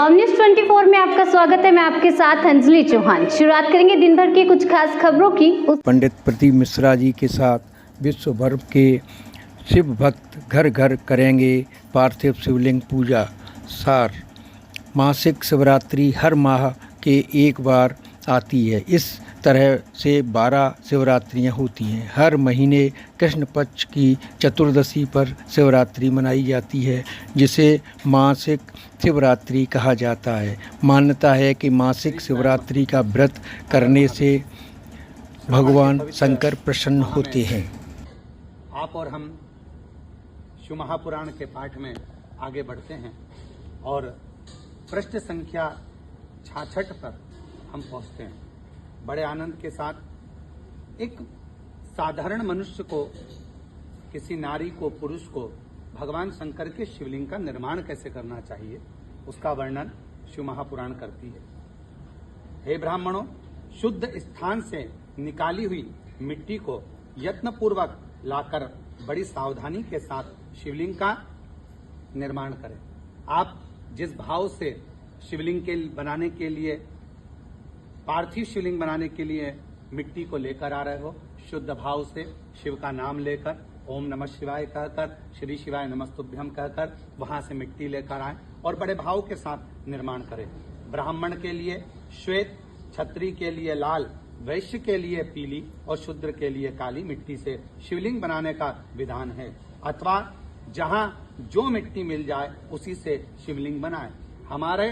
News 24 में आपका स्वागत है। मैं आपके साथ अंजलि चौहान। शुरुआत करेंगे दिन भर की कुछ खास खबरों की। पंडित प्रदीप मिश्रा जी के साथ विश्व भर के शिव भक्त घर घर करेंगे पार्थिव शिवलिंग पूजा। सार मासिक शिवरात्रि हर माह के एक बार आती है। इस तरह से 12 शिवरात्रियां होती हैं। हर महीने कृष्ण पक्ष की चतुर्दशी पर शिवरात्रि मनाई जाती है, जिसे मासिक शिवरात्रि कहा जाता है। मान्यता है कि मासिक शिवरात्रि का व्रत करने से भगवान शंकर प्रसन्न होते हैं। आप और हम शिव महापुराण के पाठ में आगे बढ़ते हैं और पृष्ठ संख्या 66 पर हम पहुंचते हैं। बड़े आनंद के साथ एक साधारण मनुष्य को, किसी नारी को, पुरुष को भगवान शंकर के शिवलिंग का निर्माण कैसे करना चाहिए, उसका वर्णन शिव महापुराण करती है। हे ब्राह्मणों, शुद्ध स्थान से निकाली हुई मिट्टी को यत्नपूर्वक लाकर बड़ी सावधानी के साथ शिवलिंग का निर्माण करें। आप जिस भाव से शिवलिंग के बनाने के लिए, पार्थिव शिवलिंग बनाने के लिए मिट्टी को लेकर आ रहे हो, शुद्ध भाव से शिव का नाम लेकर ओम नमः शिवाय कहकर, श्री शिवाय नमस्तुभ्यम कहकर वहां से मिट्टी लेकर आए और बड़े भाव के साथ निर्माण करें। ब्राह्मण के लिए श्वेत, क्षत्रिय के लिए लाल, वैश्य के लिए पीली और शूद्र के लिए काली मिट्टी से शिवलिंग बनाने का विधान है। अथवा जहां जो मिट्टी मिल जाए उसी से शिवलिंग बनाए। हमारे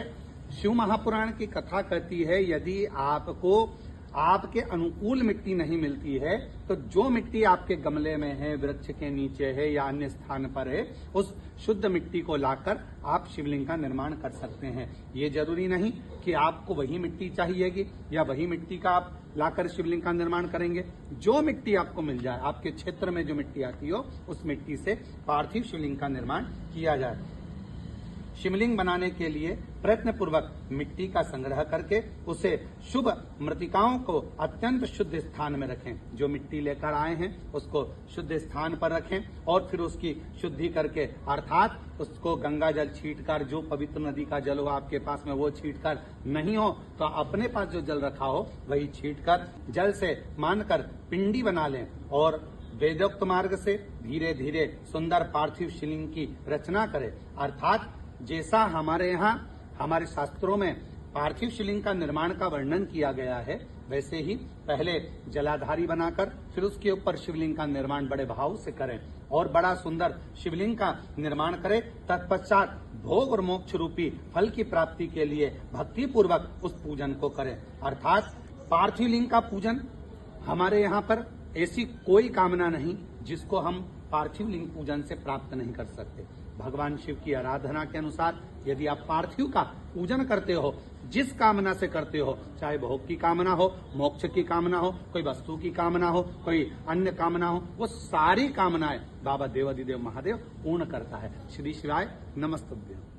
शिव महापुराण की कथा कहती है, यदि आपको आपके अनुकूल मिट्टी नहीं मिलती है तो जो मिट्टी आपके गमले में है, वृक्ष के नीचे है या अन्य स्थान पर है, उस शुद्ध मिट्टी को लाकर आप शिवलिंग का निर्माण कर सकते हैं। ये जरूरी नहीं कि आपको वही मिट्टी चाहिएगी या वही मिट्टी का आप लाकर शिवलिंग का निर्माण करेंगे। जो मिट्टी आपको मिल जाए, आपके क्षेत्र में जो मिट्टी आती हो, उस मिट्टी से पार्थिव शिवलिंग का निर्माण किया जाए। शिवलिंग बनाने के लिए प्रयत्न पूर्वक मिट्टी का संग्रह करके उसे शुभ मृतिकाओं को अत्यंत शुद्ध स्थान में रखें। जो मिट्टी लेकर आए हैं उसको शुद्ध स्थान पर रखें और फिर उसकी शुद्धि करके, अर्थात उसको गंगा जल छींटकर, जो पवित्र नदी का जल हो आपके पास में वो छींटकर, नहीं हो तो अपने पास जो जल रखा हो वही छींटकर जल से मानकर पिंडी बना लें और वेदोक्त मार्ग से धीरे धीरे सुंदर पार्थिव शिवलिंग की रचना करें। अर्थात जैसा हमारे यहाँ हमारे शास्त्रों में पार्थिव शिवलिंग का निर्माण का वर्णन किया गया है, वैसे ही पहले जलाधारी बनाकर फिर उसके ऊपर शिवलिंग का निर्माण बड़े भाव से करें और बड़ा सुंदर शिवलिंग का निर्माण करें। तत्पश्चात भोग और मोक्ष रूपी फल की प्राप्ति के लिए भक्ति पूर्वक उस पूजन को करें। अर्थात पार्थिव लिंग का पूजन, हमारे यहाँ पर ऐसी कोई कामना नहीं जिसको हम पार्थिव लिंग पूजन से प्राप्त नहीं कर सकते। भगवान शिव की आराधना के अनुसार यदि आप पार्थिव का पूजन करते हो, जिस कामना से करते हो, चाहे भोग की कामना हो, मोक्ष की कामना हो, कोई वस्तु की कामना हो, कोई अन्य कामना हो, वो सारी कामनाएं बाबा देवाधिदेव महादेव पूर्ण करता है। श्री शिवाय नमस्तुभ्यम।